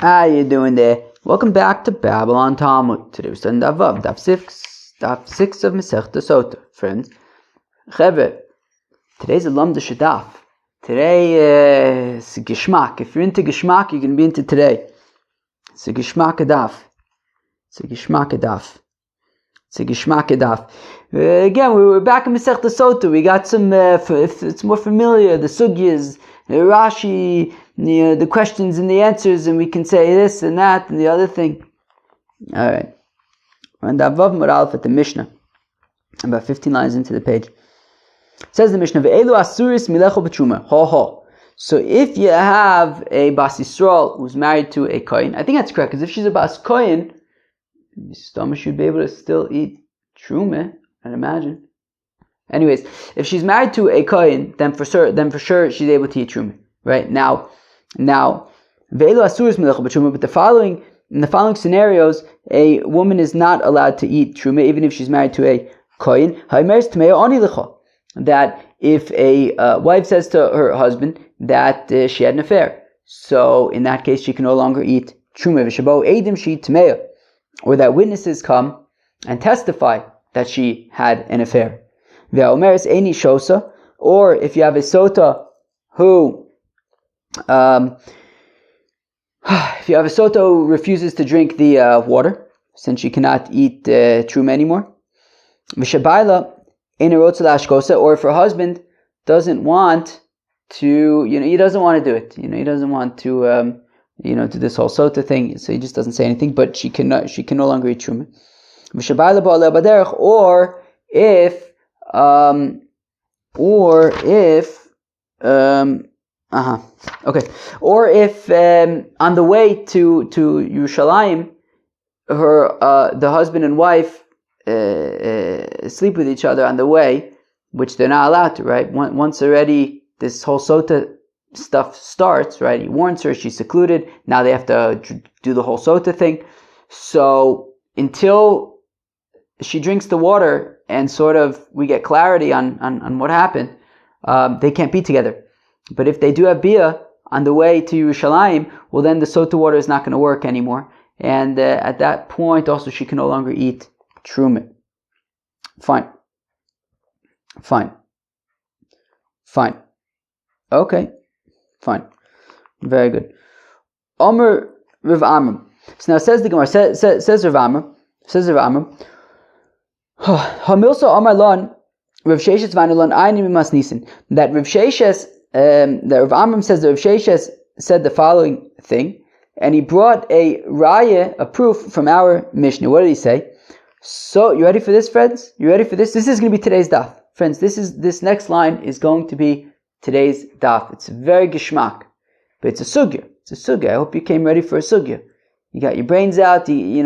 How you doing there? Welcome back to Babylon Talmud. Today we're studying Daf Vav, Daf 6 of Masechta Sotah. Friends, Cheve, today's a Lamda Shadaf. Today is Gishmak. If you're into Gishmak, you're going to be into today. It's a Gishmak Adaf. Again, we were back in Masechta Sotah. We got some, if it's more familiar, the sugyas, Rashi, the questions and the answers, and we can say this and that and the other thing. Alright. We're on Vav Moralef at the Mishnah. About 15 lines into the page. It says the Mishnah, Ve'elu asuris milecho b'truma. Ho ho. So if you have a Bas Yisrael who's married to a Kohen, I think that's correct, because if she's a Bas Kohen, your stomach should be able to still eat truma, I'd imagine. Anyways, if she's married to a Kohen, then for sure she's able to eat truma. Right? Now, ve'elu asuris milecho b'truma, but in the following scenarios, a woman is not allowed to eat truma, even if she's married to a Kohen. That if a wife says to her husband that she had an affair, so in that case she can no longer eat truma. V'shabo eidim she tmeya, or that witnesses come and testify that she had an affair. Ve'omeres eini shosa, or if you have a sotah who refuses to drink the water, since she cannot eat truma anymore. V'shabayla eini rotza la'ashkosa, or if her husband doesn't want to, he doesn't want to do it. He doesn't want to, do this whole sotah thing. So he just doesn't say anything. But she can no longer eat truma. V'shabayla ba'aleh baderech, or if on the way to Yerushalayim, the husband and wife sleep with each other on the way, which they're not allowed to, right? Once already this whole sotah stuff starts, right? He warns her, she's secluded. Now they have to do the whole sotah thing. So until she drinks the water and sort of we get clarity on what happened, they can't be together. But if they do have bia on the way to Yerushalayim, well then the sotah water is not going to work anymore. And at that point also she can no longer eat truma. Fine. Okay. Fine. Very good. Omer Rav Amram. So now says the Gemara, says Rav Amram, Hamilsa Omar Lon, Rav Sheshes Vanulon Aini Mimas Nisan. That Rav Sheshes, that Rav Amram says that Rav Sheshes said the following thing, and he brought a raya, a proof from our Mishnah. What did he say? So, you ready for this, friends? You ready for this? This is going to be today's daf. Friends, this next line is going to be today's daf. It's very gishmak, but it's a sugya. I hope you came ready for a sugya. You got your brains out. You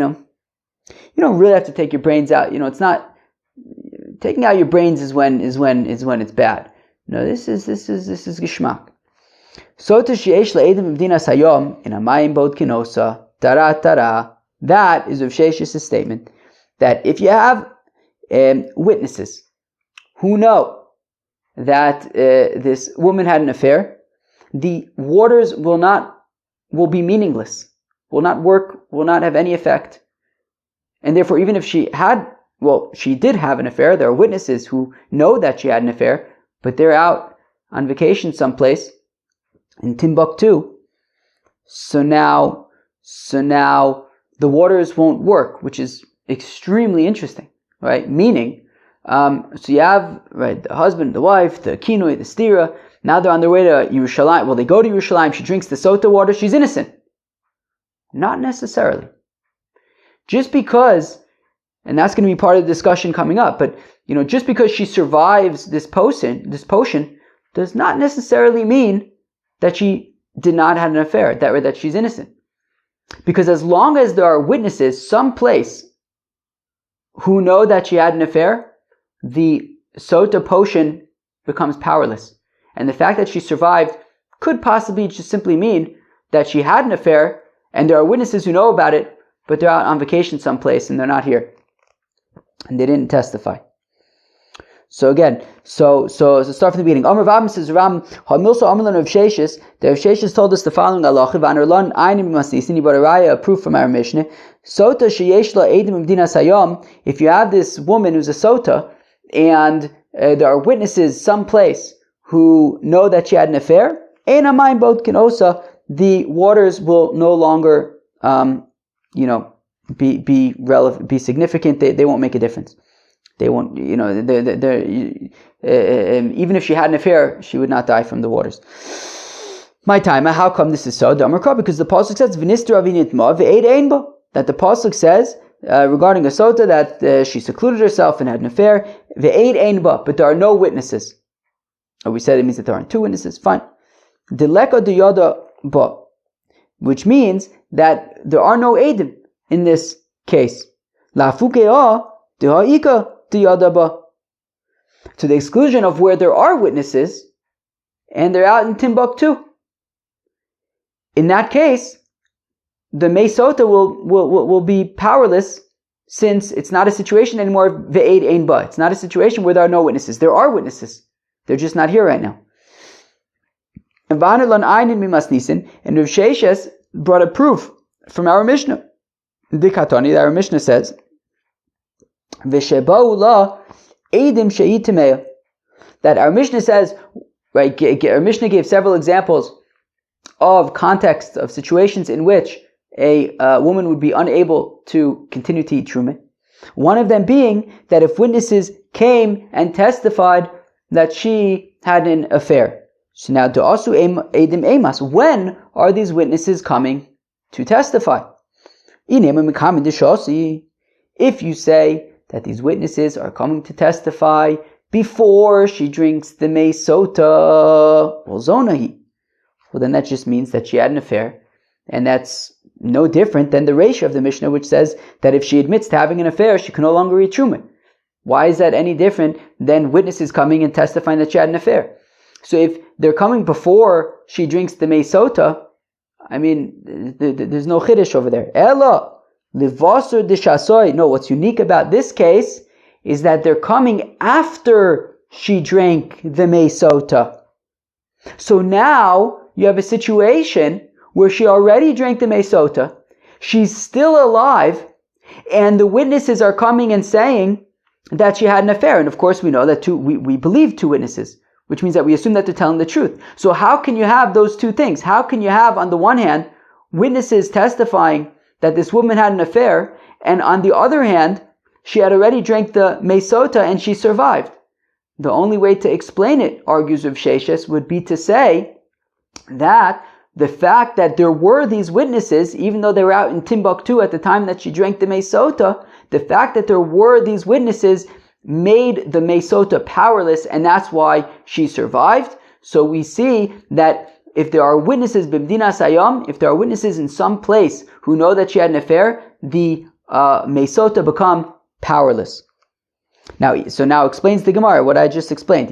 don't really have to take your brains out. It's not taking out your brains is when it's bad. No, this is gishmak. Sotah she'esh la'edim b'dinas hayom in hamayim bod kinosa tara. That is Rav Shesh's statement that if you have witnesses who know that this woman had an affair, the waters will be meaningless, will not work, will not have any effect. And therefore, even if she did have an affair, there are witnesses who know that she had an affair, but they're out on vacation someplace in Timbuktu. So now the waters won't work, which is extremely interesting, right? Meaning, so you have, right, the husband, the wife, the kinui, the stira. Now they're on their way to Yerushalayim. Well, they go to Yerushalayim. She drinks the sotah water. She's innocent. Not necessarily. Just because, and that's going to be part of the discussion coming up, but just because she survives this potion does not necessarily mean that she did not have an affair, that she's innocent. Because as long as there are witnesses someplace who know that she had an affair, the sotah potion becomes powerless. And the fact that she survived could possibly just simply mean that she had an affair, and there are witnesses who know about it, but they're out on vacation someplace and they're not here. And they didn't testify. So again, so start from the beginning. Amar Vavim says Ram Hamilsa Amalan of Sheshis. The Rav Sheshis told us the following halacha. Vanerlan Einim Masnisin. He brought a raya, a proof from our Mishnah. Sotah sheyeshla edim Medina Sayam. If you have this woman who's a sotah, and there are witnesses someplace who know that she had an affair, ein amayim bot kenosa. The waters will no longer, be relevant, be significant. They won't make a difference. They won't, even if she had an affair, she would not die from the waters. My time, how come this is so? Because the pasuk says that the pasuk says regarding a sotah that she secluded herself and had an affair, but there are no witnesses. We said it means that there aren't two witnesses. Fine. Which means that there are no edim in this case. To the exclusion of where there are witnesses, and they're out in Timbuktu. In that case, the Sotah will be powerless, since it's not a situation anymore. Ve'ed ein ba. It's not a situation where there are no witnesses. There are witnesses. They're just not here right now. And Vanerlan Einin Mimas Nisin, and Rav Sheshes brought a proof from our Mishnah. Dikatoni, that our Mishnah says, V'shebau la edim she'itimea. That our Mishnah says, right? Our Mishnah gave several examples of contexts of situations in which a woman would be unable to continue to eat truma. One of them being that if witnesses came and testified that she had an affair. So now, do'asu edim emas. When are these witnesses coming to testify? If you say that these witnesses are coming to testify before she drinks the Sotah, well, then that just means that she had an affair, and that's no different than the ratio of the Mishnah, which says that if she admits to having an affair, she can no longer eat truma. Why is that any different than witnesses coming and testifying that she had an affair? So if they're coming before she drinks the Sotah, I mean, there's no chiddush over there. Ella, livasur dishasoy. No, what's unique about this case is that they're coming after she drank the Sotah. So now you have a situation where she already drank the Sotah, she's still alive, and the witnesses are coming and saying that she had an affair. And of course we know that we believe two witnesses, which means that we assume that they're telling the truth. So how can you have those two things? How can you have, on the one hand, witnesses testifying that this woman had an affair, and on the other hand, she had already drank the Sotah and she survived? The only way to explain it, argues Rav Sheshes, would be to say that the fact that there were these witnesses, even though they were out in Timbuktu at the time that she drank the Sotah, the fact that there were these witnesses made the Sotah powerless, and that's why she survived. So we see that if there are witnesses b'mdina sayam, if there are witnesses in some place who know that she had an affair, the Sotah become powerless. Now explains the Gemara what I just explained.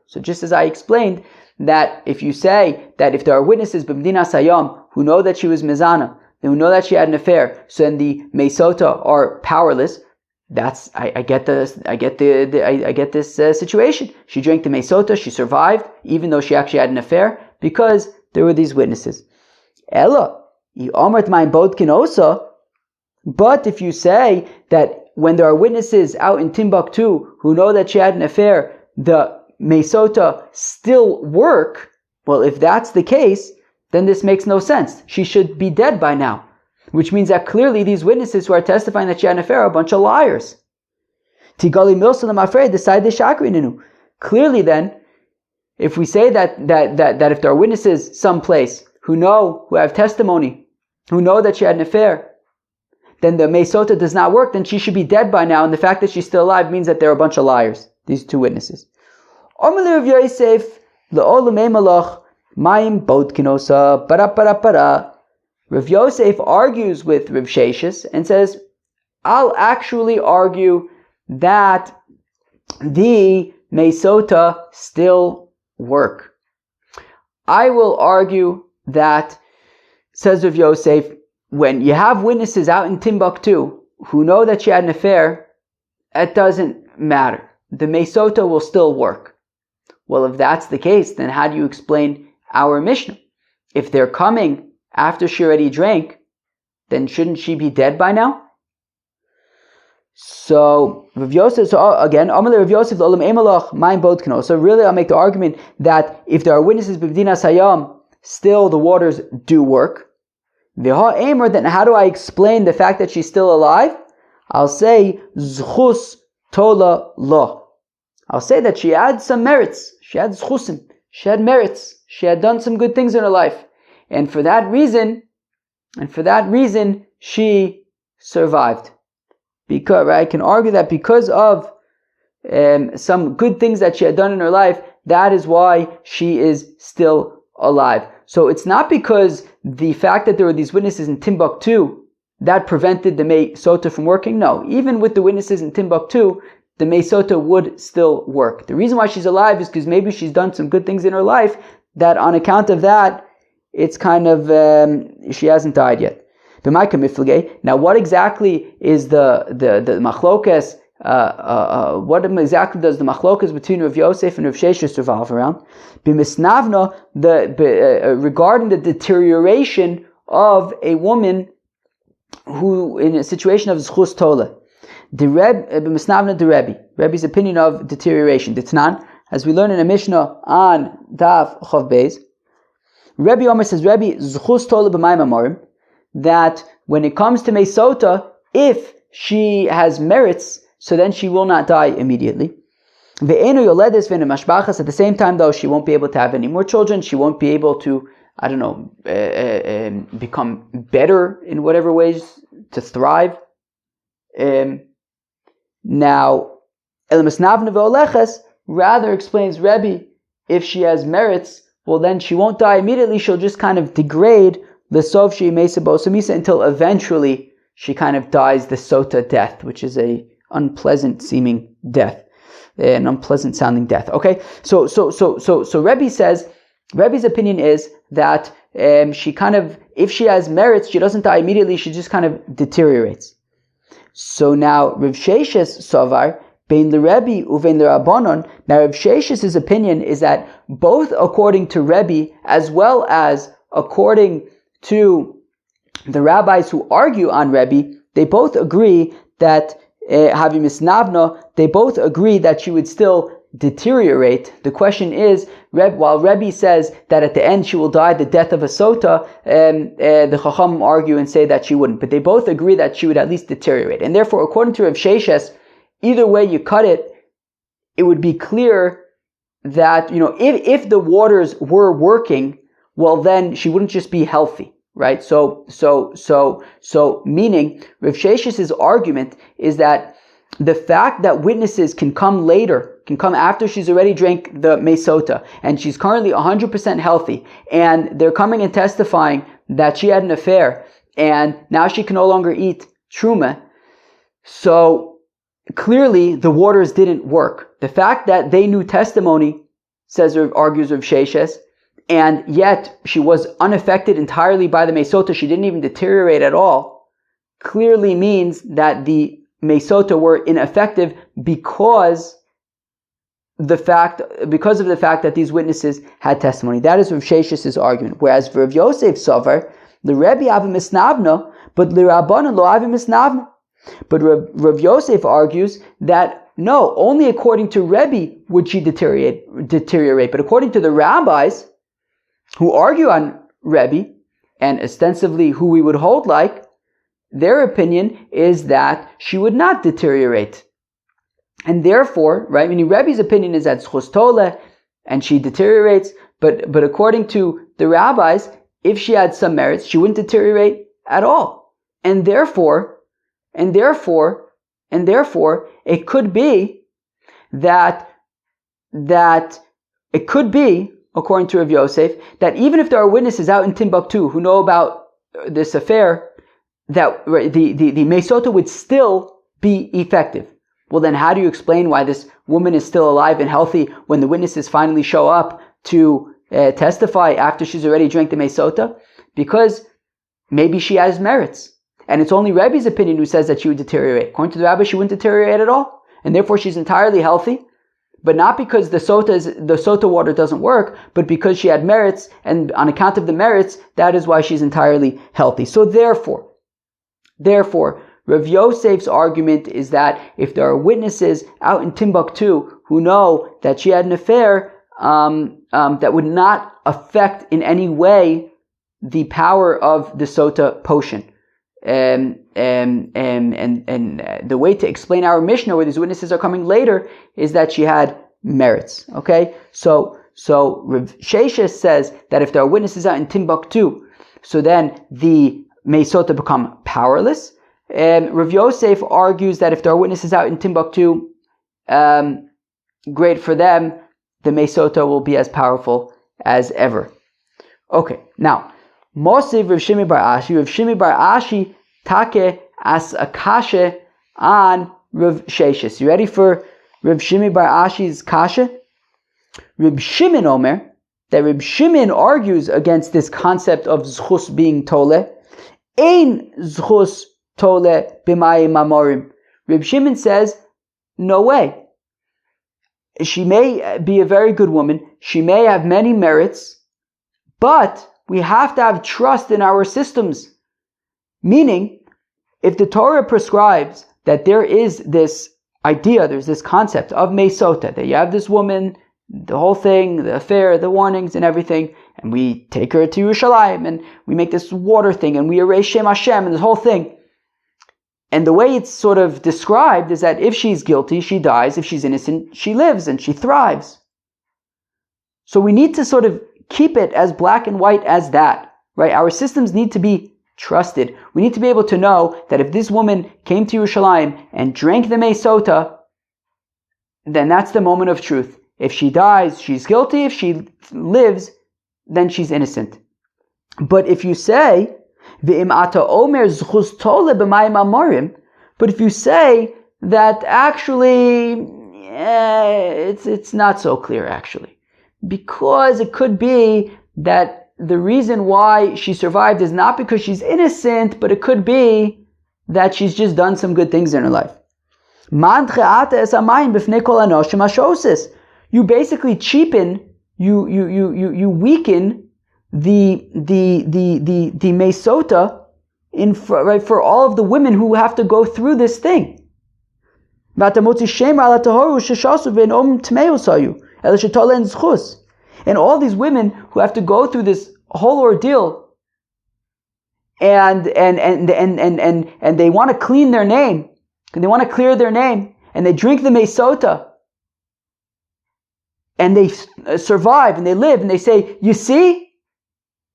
So just as I explained, that if you say that if there are witnesses b'mdina sayam who know that she was mizana, who know that she had an affair, so then the Sotah are powerless. I get this situation. She drank the Sotah, she survived, even though she actually had an affair, because there were these witnesses. Ella, but if you say that when there are witnesses out in Timbuktu who know that she had an affair, the Sotah still work, well, if that's the case, then this makes no sense. She should be dead by now. Which means that clearly these witnesses who are testifying that she had an affair are a bunch of liars. Tigali milson, I'm afraid, decide the shakrininu. Clearly then, if we say that if there are witnesses someplace who have testimony, who know that she had an affair, then the Sotah does not work, then she should be dead by now, and the fact that she's still alive means that they're a bunch of liars, these two witnesses. Rav Yosef, Mayim Bodkinosa, para. Rav Yosef argues with Rav Sheshes and says, I'll actually argue that the Sotah still work. I will argue that, says Rav Yosef, when you have witnesses out in Timbuktu who know that she had an affair, it doesn't matter. The Sotah will still work. Well, if that's the case, then how do you explain our Mishnah? If they're coming after she already drank, then shouldn't she be dead by now? So Rav Yosef, Amalei Rav Yosef l'olam emalach ma'im bodkino. So really, I'll make the argument that if there are witnesses b'dinas hayam, still the waters do work. V'ha emer, then how do I explain the fact that she's still alive? I'll say zchus tola lo. I'll say that she had some merits. She had zchusim. She had merits. She had done some good things in her life, and for that reason, she survived. Because I can argue that because of some good things that she had done in her life, that is why she is still alive. So it's not because the fact that there were these witnesses in Timbuktu that prevented the Sotah from working. No, even with the witnesses in Timbuktu, the Sotah would still work. The reason why she's alive is because maybe she's done some good things in her life that on account of that, it's kind of, she hasn't died yet. Now, what exactly is the machlokes? What exactly does the machlokes between Rav Yosef and Rav Sheshes revolve around? B'misnavna, regarding the deterioration of a woman who in a situation of zchus tola. B'misnavna the Rebbe's opinion of deterioration. Ditnan, as we learn in a Mishnah on Daf Chav Beis, Rebbe Omer says, Rebbe zchus tola b'mayim amorim, that when it comes to Sotah, if she has merits, so then she will not die immediately. At the same time, though, she won't be able to have any more children. She won't be able to, become better in whatever ways, to thrive. Now, rather explains Rebbe, if she has merits, well then she won't die immediately, she'll just kind of degrade until eventually she kind of dies the Sotah death, which is a unpleasant seeming death, an unpleasant sounding death. Okay, so Rebbe says, Rebbe's opinion is that she kind of, if she has merits, she doesn't die immediately, she just kind of deteriorates. So now Rav Sheshes Savar bein l'Rebbe uvein l'Rabbanon. Now Rav Sheshes' opinion is that both according to Rebbe as well as according to the rabbis who argue on Rebbe, they both agree that Havi Misnavna, they both agree that she would still deteriorate. The question is, while Rebbe says that at the end she will die the death of a Sotah, the Chachamim argue and say that she wouldn't. But they both agree that she would at least deteriorate. And therefore, according to Rav Sheshes, either way you cut it, it would be clear that, if the waters were working, well then she wouldn't just be healthy, right? So meaning Rav Sheshes' argument is that the fact that witnesses can come later, can come after she's already drank the Sotah, and she's currently 100% healthy, and they're coming and testifying that she had an affair, and now she can no longer eat truma. So clearly the waters didn't work. The fact that they knew testimony, argues Rav Sheshes, and yet she was unaffected entirely by the Sotah, she didn't even deteriorate at all, clearly means that the Sotah were ineffective because of the fact that these witnesses had testimony. That is Rav Sheshes' argument. Whereas for Rav Yosef Sover, the Rebbe avi misnavna, but l'Rabbanan lo avi misnavna. But Rav Yosef argues that no, only according to Rebbe would she deteriorate. But according to the rabbis who argue on Rebbe, and ostensibly who we would hold like, their opinion is that she would not deteriorate. And therefore, right, meaning Rebbe's opinion is that zchus tola, and she deteriorates, but according to the rabbis, if she had some merits, she wouldn't deteriorate at all. And therefore, it could be that it could be, according to Rav Yosef, that even if there are witnesses out in Timbuktu who know about this affair, that the Sotah would still be effective. Well, then how do you explain why this woman is still alive and healthy when the witnesses finally show up to testify after she's already drank the Sotah? Because maybe she has merits. And it's only Rebbe's opinion who says that she would deteriorate. According to the rabbi, she wouldn't deteriorate at all. and therefore she's entirely healthy, but not because the Sotah water doesn't work, but because she had merits, and on account of the merits, that is why she's entirely healthy. So therefore, Rav Yosef's argument is that if there are witnesses out in Timbuktu who know that she had an affair, that would not affect in any way the power of the Sotah potion. And the way to explain our Mishnah, where these witnesses are coming later, is that she had merits. Okay, so Rav Sheshes says that if there are witnesses out in Timbuktu, so then the Mei Sotah become powerless. And Rav Yosef argues that if there are witnesses out in Timbuktu, great for them, the Mei Sotah will be as powerful as ever. Okay, now Mosiv Rav Shimi Bar Ashi. Rav Shimi Bar Ashi take as a kasha on Rav Sheshes. You ready for Rav Shimi Bar Ashi's kasha? Rav Shimon Omer, that Rav Shimon argues against this concept of zchus being tole. Ein zchus tole b'mayim mamorim. Rav Shimon says, no way. She may be a very good woman. She may have many merits, but we have to have trust in our systems. Meaning, if the Torah prescribes that there is this idea, there's this concept of Mei Sotah, that you have this woman, the whole thing, the affair, the warnings and everything, and we take her to Yerushalayim, and we make this water thing, and we erase Shem Hashem, and this whole thing. And the way it's sort of described is that if she's guilty, she dies. If she's innocent, she lives and she thrives. So we need to sort of keep it as black and white as that, right? Our systems need to be trusted. We need to be able to know that if this woman came to Yerushalayim and drank the Mei Sotah, then that's the moment of truth. If she dies, she's guilty. If she lives, then she's innocent. But if you say, but if you say that actually, it's not so clear actually. Because it could be that the reason why she survived is not because she's innocent, but it could be that she's just done some good things in her life. You basically cheapen, you weaken the Mei Sotah for all of the women who have to go through this thing. And all these women who have to go through this whole ordeal, and they want to clean their name, and they want to clear their name, and they drink the Mei Sotah, and they survive, and they live, and they say, you see,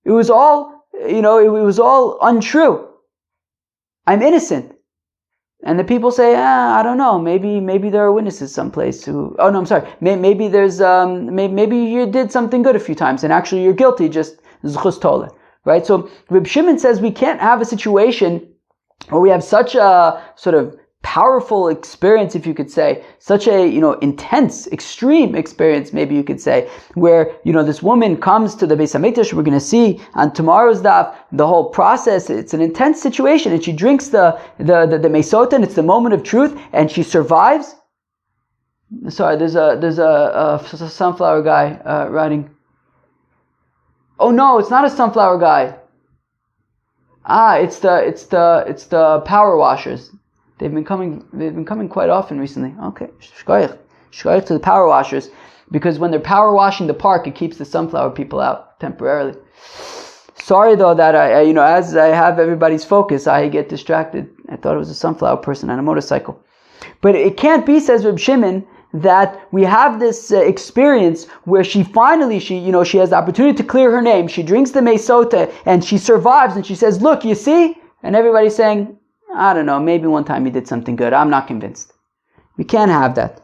it was all, it was all untrue. I'm innocent. And the people say, I don't know, maybe there are witnesses someplace who, oh no, I'm sorry, maybe there's, maybe you did something good a few times, and actually you're guilty, just zchus tole, right? So Reb Shimon says we can't have a situation where we have such a sort of powerful experience, if you could say, such a, intense, extreme experience, maybe you could say, where, this woman comes to the Beis HaMikdash. We're going to see on tomorrow's daf the whole process. It's an intense situation, and she drinks the Mei Sotah, and it's the moment of truth, and she survives. Sorry, there's a sunflower guy writing. Oh no, it's not a sunflower guy. It's the power washers. They've been coming quite often recently. Okay, shkoyach to the power washers, because when they're power washing the park, it keeps the sunflower people out temporarily. Sorry though that I as I have everybody's focus, I get distracted. I thought it was a sunflower person on a motorcycle, but it can't be, says Reb Shimon, that we have this experience where she finally she has the opportunity to clear her name. She drinks the Mei Sotah and she survives, and she says, "Look, you see," and everybody's saying, I don't know, maybe one time he did something good. I'm not convinced. We can't have that.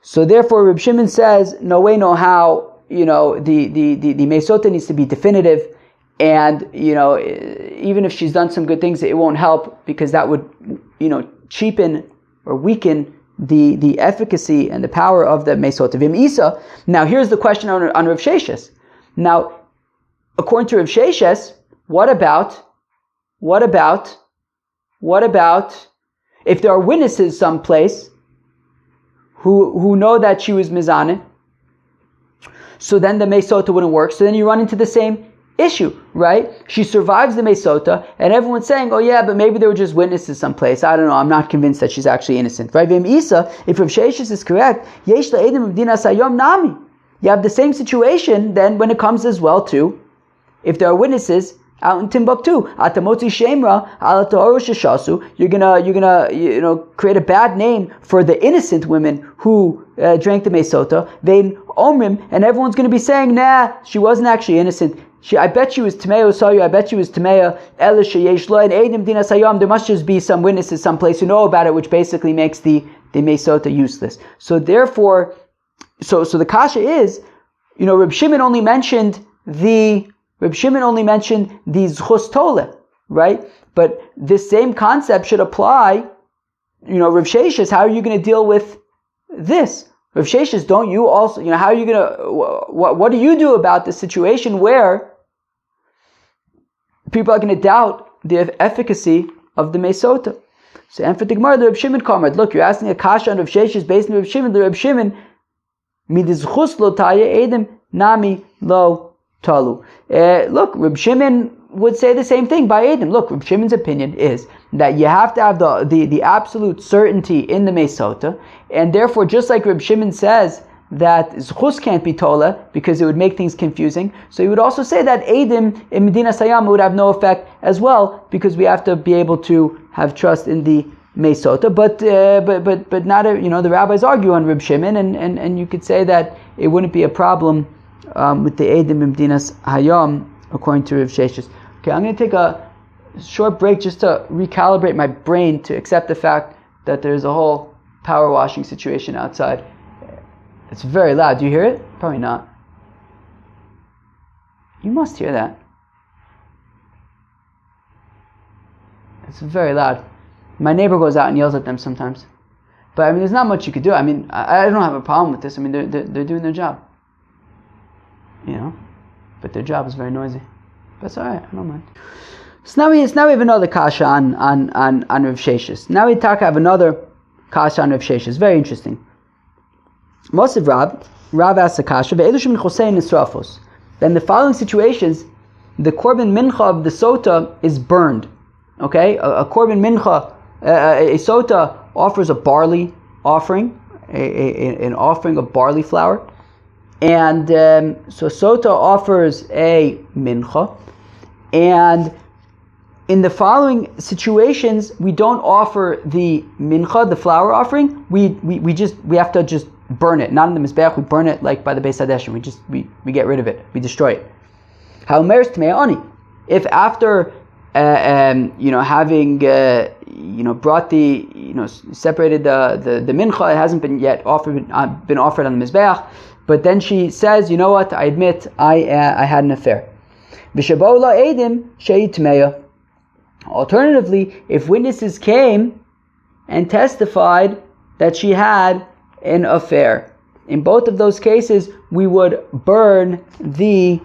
So therefore, Reb Shimon says, no way, no how, the Mei Sotah needs to be definitive, and, even if she's done some good things, it won't help, because that would, cheapen or weaken the efficacy and the power of the Mei Sotah. Vim Isa. Now, here's the question on Rav Sheshes. Now, according to Rav Sheshes, what about if there are witnesses someplace, who know that she was mizaneh, so then the Sotah wouldn't work. So then you run into the same issue, right? She survives the Sotah, and everyone's saying, oh yeah, but maybe there were just witnesses someplace. I don't know, I'm not convinced that she's actually innocent, right? If Rav Sheshes is correct, yesh la'edim b'dinas hayom nami. You have the same situation then when it comes as well to, if there are witnesses out in Timbuktu, atamotzi shemra ala ta'oru sheshasu, you're gonna create a bad name for the innocent women who drank the Sotah. Vein omrim, and everyone's gonna be saying, nah, she wasn't actually innocent. I bet she was Tamea Sayu, I bet she was Tamea Elisha Yeshla and Edim Dina Sayam. There must just be some witnesses someplace who know about it, which basically makes the Sotah useless. So therefore, so the kasha is, Reb Shimon only mentioned the Zchus Toleh, right? But this same concept should apply, Rav Sheshes, how are you going to deal with this? Rav Sheshes, don't you also, how are you going to, what do you do about the situation where people are going to doubt the efficacy of the Sotah? So, and for the Gemara, the Rav Shimon comment, look, you're asking a kasha on Rav Sheshes based on Rav Shimon, the Rav Shimon, midizchus lo taya edim nami lo talu. Look, Rav Shimon would say the same thing by edim. Look, Rav Shimon's opinion is that you have to have the absolute certainty in the Sotah, and therefore, just like Rav Shimon says that zchus can't be tola because it would make things confusing, so he would also say that edim in Medina Sayam would have no effect as well because we have to be able to have trust in the Sotah. But not the rabbis argue on Rav Shimon, and you could say that it wouldn't be a problem with the edim in Medina Hayam according to Rav Sheshes. Okay, I'm going to take a short break just to recalibrate my brain to accept the fact that there's a whole power washing situation outside. It's very loud. Do you hear it? Probably not. You must hear that. It's very loud. My neighbor goes out and yells at them sometimes. But there's not much you could do. I don't have a problem with this. They're doing their job. But their job is very noisy. But it's alright, I don't mind. So now we have another kasha on Rav Sheshes. Now we have another kasha on Rav Sheshes. Very interesting. Mosiv Rav asks a kasha, ve'elushim chosein nisrafos. Then the following situations, the korban mincha of the sotah is burned. Okay, a korban mincha, a sotah offers a barley offering, an offering of barley flour, and so sotah offers a mincha, and in the following situations, we don't offer the mincha, the flour offering. We have to just burn it, not in the mizbeach. We burn it like by the Beis Hadeshin. We get rid of it. We destroy it. How meres tmei ani? If after having brought separated the mincha, it hasn't been yet been offered on the mizbeach, but then she says, you know what? I admit I had an affair. V'shabou la edim shei tmeya. Alternatively, if witnesses came and testified that she had an affair, in both of those cases, we would burn the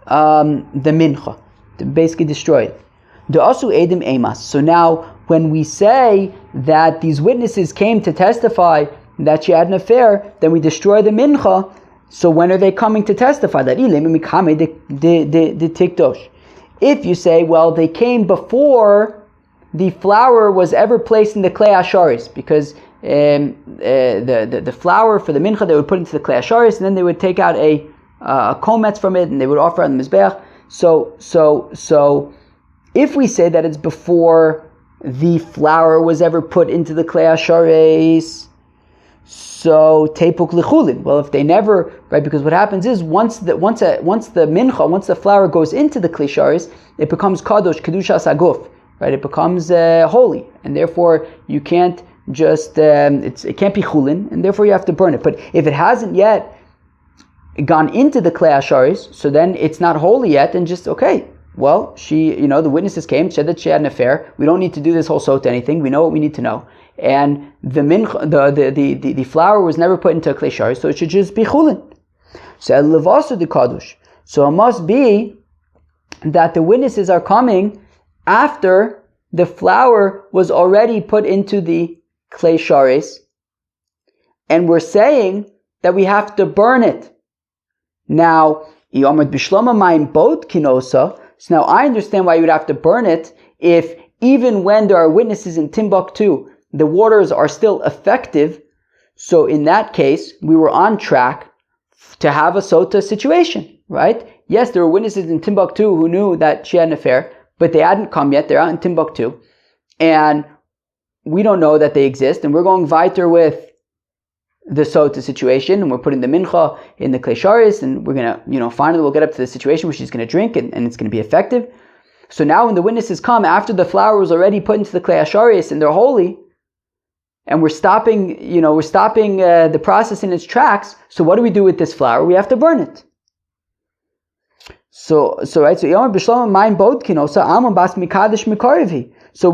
mincha, to basically destroy it. De'asu edim emas. So now, when we say that these witnesses came to testify that she had an affair, then we destroy the mincha. So when are they coming to testify? That if you say, well, they came before the flour was ever placed in the klei asharis, because the flour for the mincha they would put into the klei asharis, and then they would take out a kometz from it, and they would offer on the mizbeach. So if we say that it's before the flour was ever put into the klei asharis, so tepuk lichulin. Well, if they never, right? Because what happens is once the flour goes into the klei asharis, it becomes kadosh kedushas aguf, right? It becomes holy, and therefore you can't just it can't be chulin, and therefore you have to burn it. But if it hasn't yet gone into the klei asharis, so then it's not holy yet, and just okay. Well, she, the witnesses came, said that she had an affair. We don't need to do this whole sotah anything. We know what we need to know. And the flour was never put into a klei asharis, so it should just be chulin. So levasu de kadosh. So it must be that the witnesses are coming after the flour was already put into the klei asharis, and we're saying that we have to burn it. Now, so now I understand why you would have to burn it if even when there are witnesses in Timbuktu, the waters are still effective. So in that case, we were on track to have a Sotah situation, right? Yes, there were witnesses in Timbuktu who knew that she had an affair, but they hadn't come yet. They're out in Timbuktu. And we don't know that they exist. And we're going weiter with the Sotah situation, and we're putting the mincha in the klei, and we're gonna, finally we'll get up to the situation where she's gonna drink, and it's gonna be effective. So now when the witnesses come after the flour was already put into the klei and they're holy, and we're stopping the process in its tracks. So what do we do with this flour? We have to burn it. So we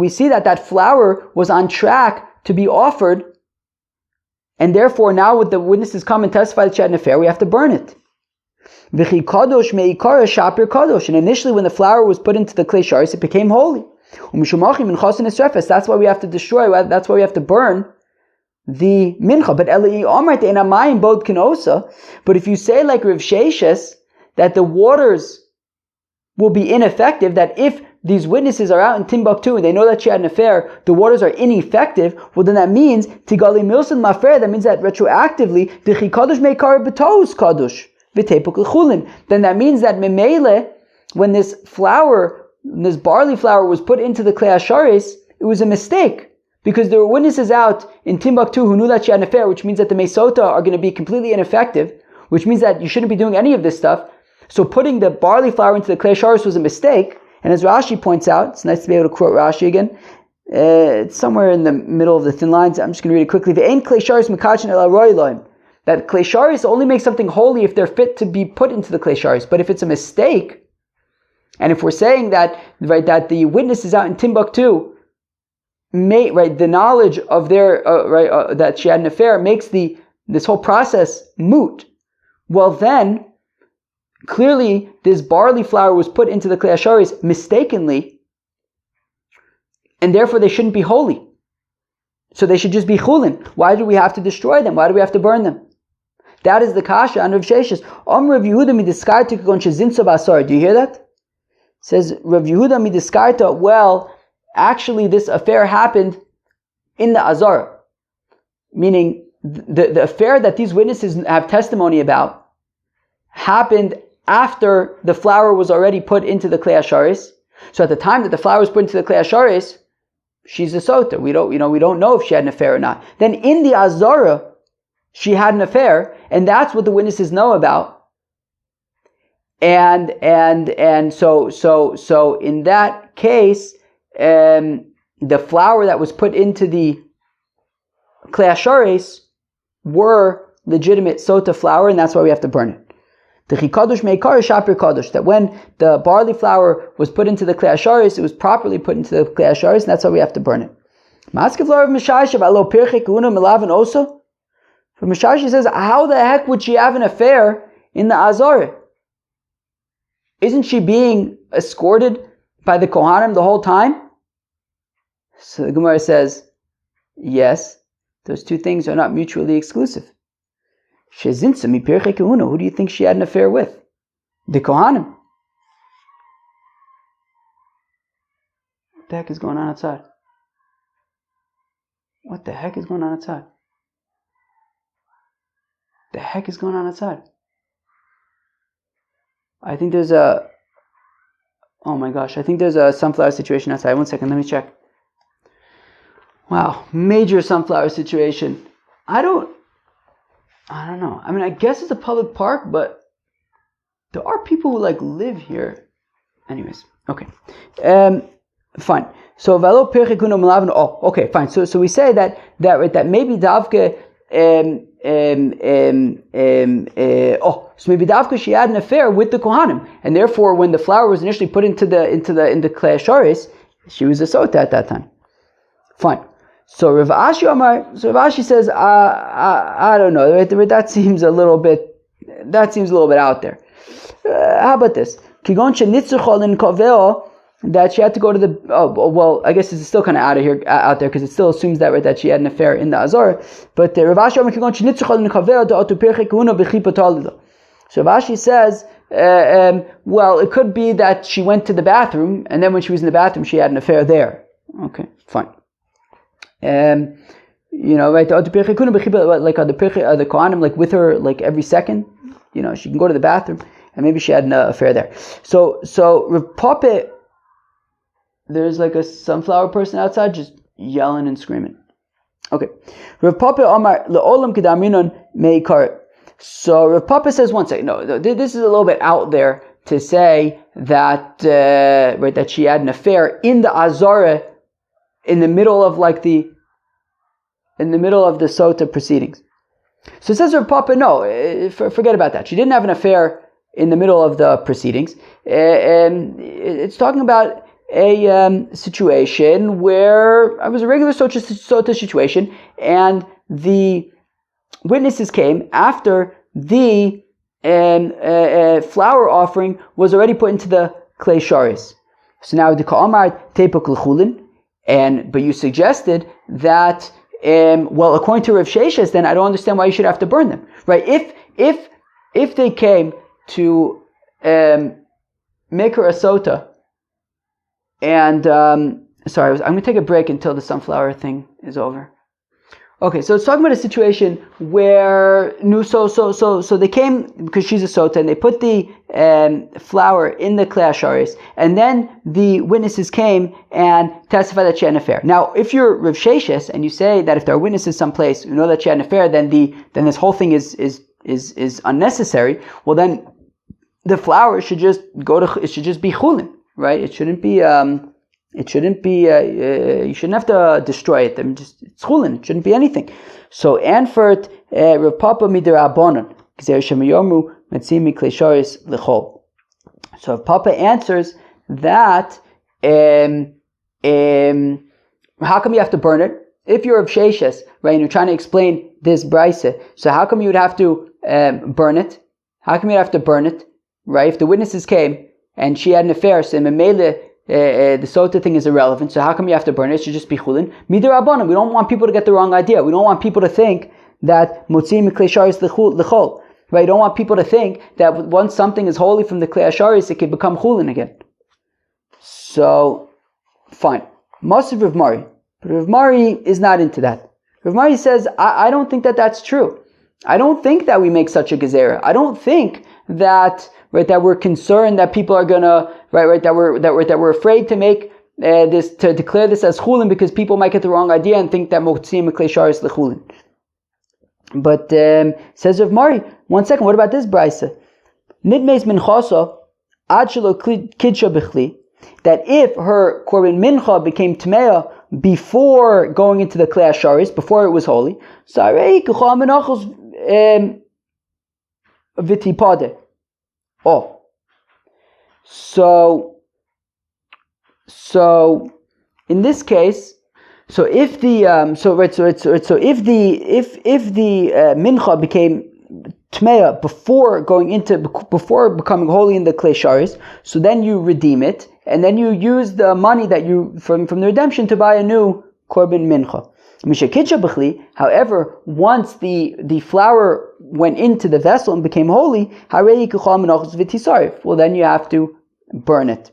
see that flour was on track to be offered. And therefore, now when the witnesses come and testify that she had an affair, we have to burn it. And initially, when the flour was put into the klei sharis, it became holy. That's why we have to destroy, that's why we have to burn the mincha. But if you say like Rav Sheshes, that the waters will be ineffective, that if these witnesses are out in Timbuktu and they know that she had an affair, the waters are ineffective, well then that means Tigali Milson Mafer, that means that retroactively the Chikadosh Meikar B'Tos Kadosh V'Tepuk L'Chulin. Then that means that Memele, when this barley flour was put into the Klei Hasharis, it was a mistake. Because there were witnesses out in Timbuktu who knew that she had an affair, which means that the Sotah are going to be completely ineffective, which means that you shouldn't be doing any of this stuff. So putting the barley flour into the Klei Hasharis was a mistake. And as Rashi points out, it's nice to be able to quote Rashi again. It's somewhere in the middle of the thin lines. I'm just going to read it quickly. That Klei Sharis only makes something holy if they're fit to be put into the Klei Sharis. But if it's a mistake, and if we're saying that the witnesses out in Timbuktu, the knowledge of their that she had an affair makes this whole process moot. Well then, clearly, this barley flour was put into the Klei Hasharis mistakenly, and therefore they shouldn't be holy. So they should just be chulin. Why do we have to destroy them? Why do we have to burn them? That is the kasha on Rav Sheshes. Rav Yehuda midiskarta kagon shezinso basar. Do you hear that? It says Rav Yehuda midiskarta. Well, actually, this affair happened in the Azara, meaning the affair that these witnesses have testimony about happened after the flour was already put into the Klei Hasharis. So at the time that the flour was put into the Klei Hasharis, she's a Sotah. We don't know if she had an affair or not. Then in the Azara, she had an affair, and that's what the witnesses know about. And so in that case, the flour that was put into the Klei Hasharis were legitimate Sotah flour, and that's why we have to burn it. That when the barley flour was put into the Klei Hasharis, it was properly put into the Klei Hasharis, and that's why we have to burn it. For Mishashi says, how the heck would she have an affair in the Azara? Isn't she being escorted by the Kohanim the whole time? So the Gemara says, yes, those two things are not mutually exclusive. Who do you think she had an affair with? The Kohanim. What the heck is going on outside? What the heck is going on outside? The heck is going on outside? I think there's a sunflower situation outside. 1 second, let me check. Wow, major sunflower situation. I don't know. I mean, I guess it's a public park, but there are people who live here. Anyways, okay. Fine. So okay, fine. So we say that maybe Davka so maybe Davka she had an affair with the Kohanim, and therefore when the flour was initially put into the Klei Hasharis, she was a Sotah at that time. Fine. So Rav Ashi says, I don't know. That seems a little bit out there. How about this? that she had to go to the, I guess it's still kind of out there, because it still assumes that, right, that she had an affair in the Azara. But Rav Ashi so Rav Ashi says, well, it could be that she went to the bathroom, and then when she was in the bathroom, she had an affair there. Okay, fine. Right, like the Kohanim, like with her, like every second, she can go to the bathroom, and maybe she had an affair there. So Rav Papa, there's like a sunflower person outside just yelling and screaming. Okay. Rav Papa Omar le'olam kedaminon meikar. So Rav Papa says, one second, no, this is a little bit out there to say that right, that she had an affair in the Azara in the middle of the Sotah proceedings. So it says Rav Papa, no, forget about that. She didn't have an affair in the middle of the proceedings. And it's talking about a situation where it was a regular Sotah situation, and the witnesses came after the flower offering was already put into the clay sharis. So now the Ka'amar tepuk l'chulin, but you suggested that according to Rav Sheshes, then I don't understand why you should have to burn them, right? If they came to make her a Sotah, and I'm going to take a break until the sunflower thing is over. Okay, so it's talking about a situation where so they came because she's a Sotah, and they put the flower in the klei hasharis, and then the witnesses came and testified that she had an affair. Now, if you're Rav Sheshes and you say that if there are witnesses someplace who know that she had an affair, then this whole thing is unnecessary. Well, then the flower should just be chulin, right? It shouldn't be. You shouldn't have to destroy it. It's chulin. It shouldn't be anything. So Anfert Rav Papa midirabanan gzer shemayomu metzimi klei sharis lechol. So Rav Papa answers that how come you have to burn it? If you're Rav Sheshes, right, and you're trying to explain this brisa, so how come you would have to burn it? How come you have to burn it? Right? If the witnesses came and she had an affair, so Memele, the Sotah thing is irrelevant, so how come you have to burn it? It should just be chulin. Midirabanan. We don't want people to get the wrong idea. We don't want people to think that motziim klei sharis lechol. Right? You don't want people to think that once something is holy from the klei hasharis, it can become chulin again. So, fine. Masav Rav Mari. But Rav Mari is not into that. Rav Mari says, I don't think that that's true. I don't think that we make such a gezerah. I don't think that, right, that we're concerned that people are gonna, right, that we're afraid to make to declare this as chulin because people might get the wrong idea and think that motziim klei sharis lechulin. But says Rav Mari, one second, what about this brisa? Nidmeis minchasa ad shelo kidsha b'chli, that if her korban mincha became tmeah before going into the klei hasharis, before it was holy, sarei kuchal menachos vitipade. Oh, so in this case, so if the mincha became tmeah before becoming holy in the klei sharis, so then you redeem it, and then you use the money that you from the redemption to buy a new korban mincha. However, once the flour went into the vessel and became holy, well, then you have to burn it.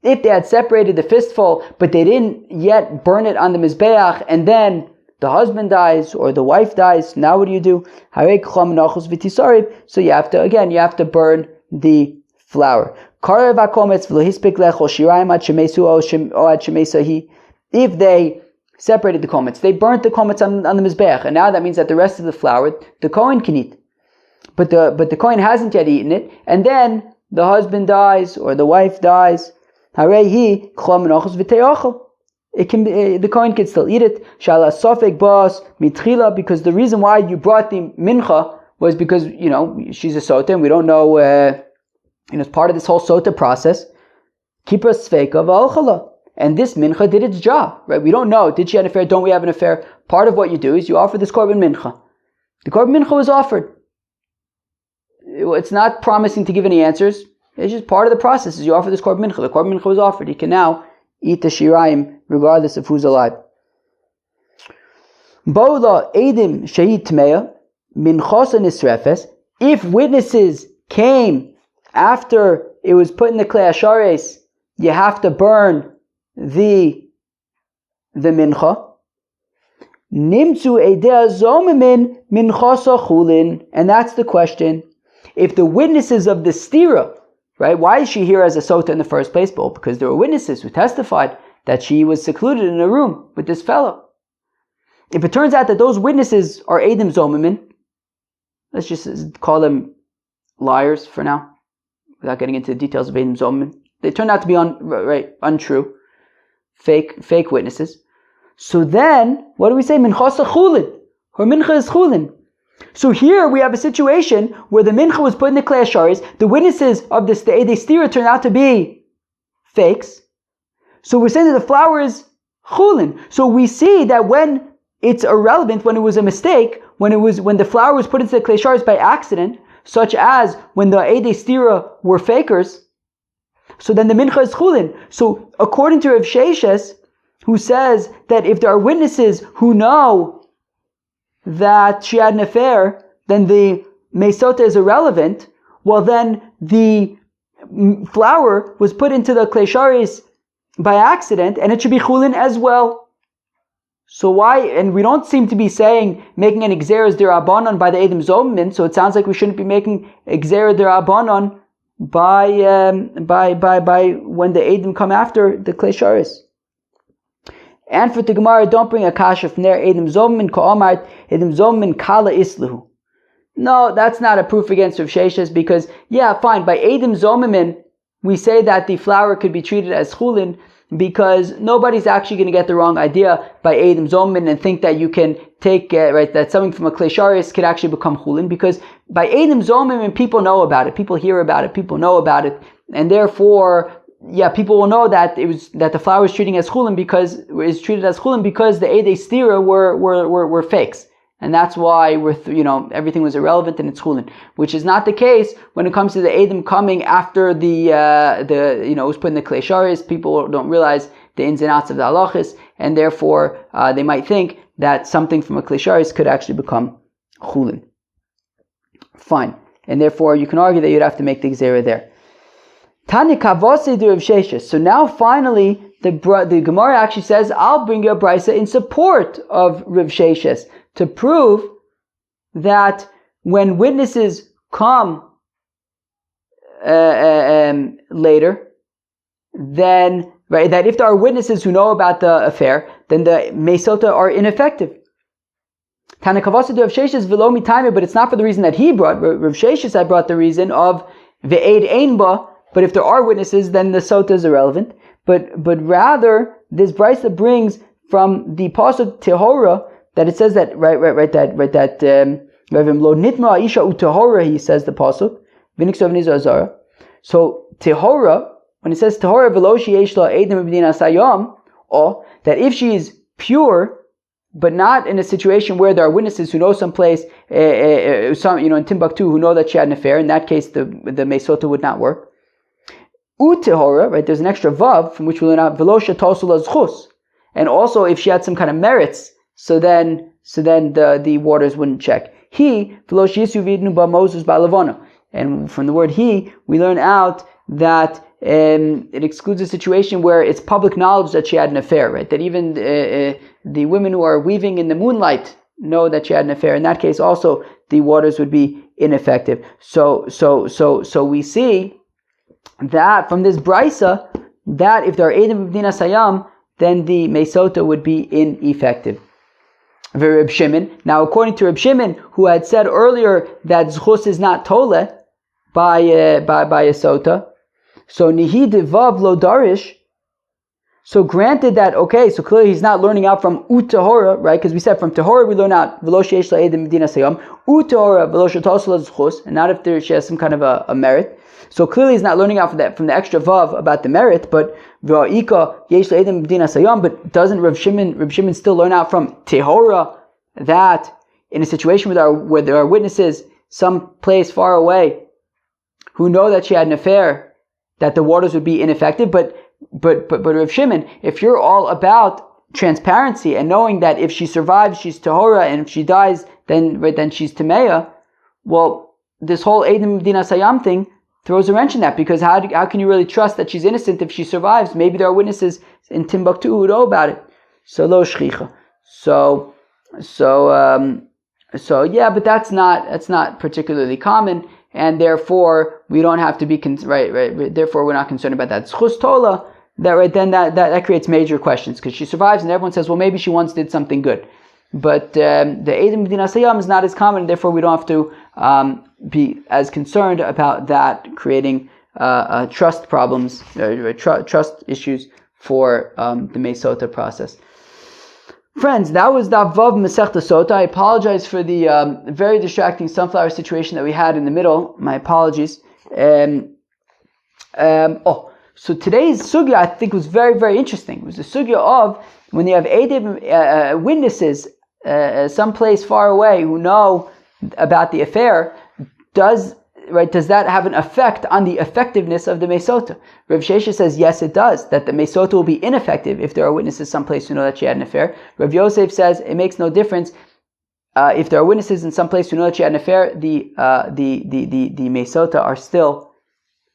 If they had separated the fistful, but they didn't yet burn it on the mizbeach, and then the husband dies or the wife dies, now what do you do? So you have to burn the flour. If they separated the komets, they burnt the komets on the mizbeach, and now that means that the rest of the flour the kohen can eat, but the kohen hasn't yet eaten it, and then the husband dies or the wife dies. It can be, the kohen can still eat it. Shala sofek bas mitchila, because the reason why you brought the mincha was because she's a Sotah, and we don't know. As part of this whole Sotah process, Kipra Sveika V'Alchala. And this mincha did its job, right? We don't know, did she have an affair, don't we have an affair? Part of what you do is you offer this korban mincha. The korban mincha was offered. it's not promising to give any answers. It's just part of the process. As you offer this korban mincha, the korban mincha was offered. He can now eat the shirayim regardless of who's alive. Bo'la edim shehid tmeya minchasa nisrefes. If witnesses came after it was put in the klei hashares, you have to burn the mincha. Nimtzu edeh zomimin minchasa chulin, and that's the question. If the witnesses of the stira, right? Why is she here as a sotah in the first place? Well, because there were witnesses who testified that she was secluded in a room with this fellow. If it turns out that those witnesses are edim zomimin, let's just call them liars for now, without getting into the details of edim zomimin. They turned out to be untrue, fake witnesses. So then, what do we say? Minchasa chulin. Her mincha is chulin. So here we have a situation where the mincha was put in the klei hasharis. The witnesses of this the stira turned out to be fakes. So we're saying that the flour is chulin. So we see that when it's irrelevant, when it was a mistake, when the flour was put into the klei hasharis by accident, such as when the stira were fakers, so then the mincha is chulin. So according to Rav Sheshes, who says that if there are witnesses who know that she had an affair, then the mesota is irrelevant. Well, then the flour was put into the klei hasharis by accident, and it should be chulin as well. So why? And we don't seem to be making an gzeras derabanan by the edim zomin. So it sounds like we shouldn't be making gzeras derabanan by when the edim come after the klei hasharis. And for the Gemara, don't bring a kasha from there. Edim zomin ka'amart, edim zomin kala isluhu. No, that's not a proof against Rav Sheshes, because, yeah, fine, by edim zomimin, we say that the flour could be treated as chulin, because nobody's actually going to get the wrong idea by edim zomin and think that you can take, that something from a klei hasharis could actually become chulin, because by edim zomimin, people know about it, people hear about it, people know about it, and therefore, yeah, people will know that that the flour is treated as chulin because the edei stira were fakes, and that's why everything was irrelevant and it's chulin, which is not the case when it comes to the edim coming after it was put in the klei hasharis. People don't realize the ins and outs of the halachas, and therefore they might think that something from a klei hasharis could actually become chulin. Fine, and therefore you can argue that you'd have to make the gzera there. Tani kavose de Rav Sheshes. So now finally the Gemara actually says, I'll bring you a brisa in support of Rav Sheshes to prove that when witnesses come later, then that if there are witnesses who know about the affair, then the mesota are ineffective. Tani kavose de Rav Sheshes v'lo mitayme, but it's not for the reason that he brought. Rav Sheshes had brought the reason of ve'ed ein ba. But if there are witnesses, then the sotah is irrelevant. But rather, this brisa brings from the pasuk tehora that it says that lo nitma isha utehora, he says the pasuk v'niksav nizo azara. So tehora, when it says tehora v'lo sheyesh la edim b'dina sayam, or that if she is pure, but not in a situation where there are witnesses who know someplace, in Timbuktu, who know that she had an affair. In that case, the mesota would not work. Utehora, there's an extra vav from which we learn out velosha tosul azchus, and also if she had some kind of merits, so then the waters wouldn't check. He velosha yisu vidnu ba Moses ba lavona, and from the word he we learn out that it excludes a situation where it's public knowledge that she had an affair, that even the women who are weaving in the moonlight know that she had an affair. In that case, also the waters would be ineffective. So we see that from this brisa, that if there are edim b'dina sayam, then the mesota would be ineffective. Reb Shimon. Now, according to Reb Shimon, who had said earlier that zchus is not tole by a sota, so nihi devav lo darish. So granted that, okay, so clearly he's not learning out from utahora, right? Because we said from tahora we learn out v'lo sheyesh la edim b'dina sayam, utahora v'lo shetasol zchus, and not if she has some kind of a merit. So clearly he's not learning out from the extra vav about the merit, but v'a'ika yesh la'edim b'dina sayam. But doesn't Rav Shimon still learn out from tehora that in a situation where there are witnesses some place far away, who know that she had an affair, that the waters would be ineffective. But Rav Shimon, if you're all about transparency and knowing that if she survives, she's tahora, and if she dies, then she's tameya, well, this whole Eidim Dinas Hayam thing throws a wrench in that, because how can you really trust that she's innocent if she survives? Maybe there are witnesses in Timbuktu who know about it. So lo shchicha. So yeah, but that's not particularly common, and therefore we don't have to be right. Therefore, we're not concerned about that. Schus tola, that creates major questions, because she survives, and everyone says, well, maybe she once did something good. But the Eidim Dinas Hayam is not as common, and therefore we don't have to be as concerned about that creating trust problems, trust issues for the Mei Sotah process. Friends, that was Daf Vav Masechta Sotah. I apologize for the very distracting sunflower situation that we had in the middle. My apologies. So today's sugya, I think, was very, very interesting. It was the sugya of when you have Eidim, witnesses someplace far away who know about the affair, does that have an effect on the effectiveness of the Mei Sotah? Rav Shesha says yes, it does, that the Mei Sotah will be ineffective if there are witnesses someplace who know that she had an affair. Rav Yosef says it makes no difference if there are witnesses in some place who know that she had an affair. The Mei Sotah are still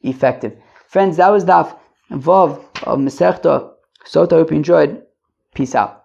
effective. Friends, that was Daf Vav of Masechta Sotah. I hope you enjoyed. Peace out.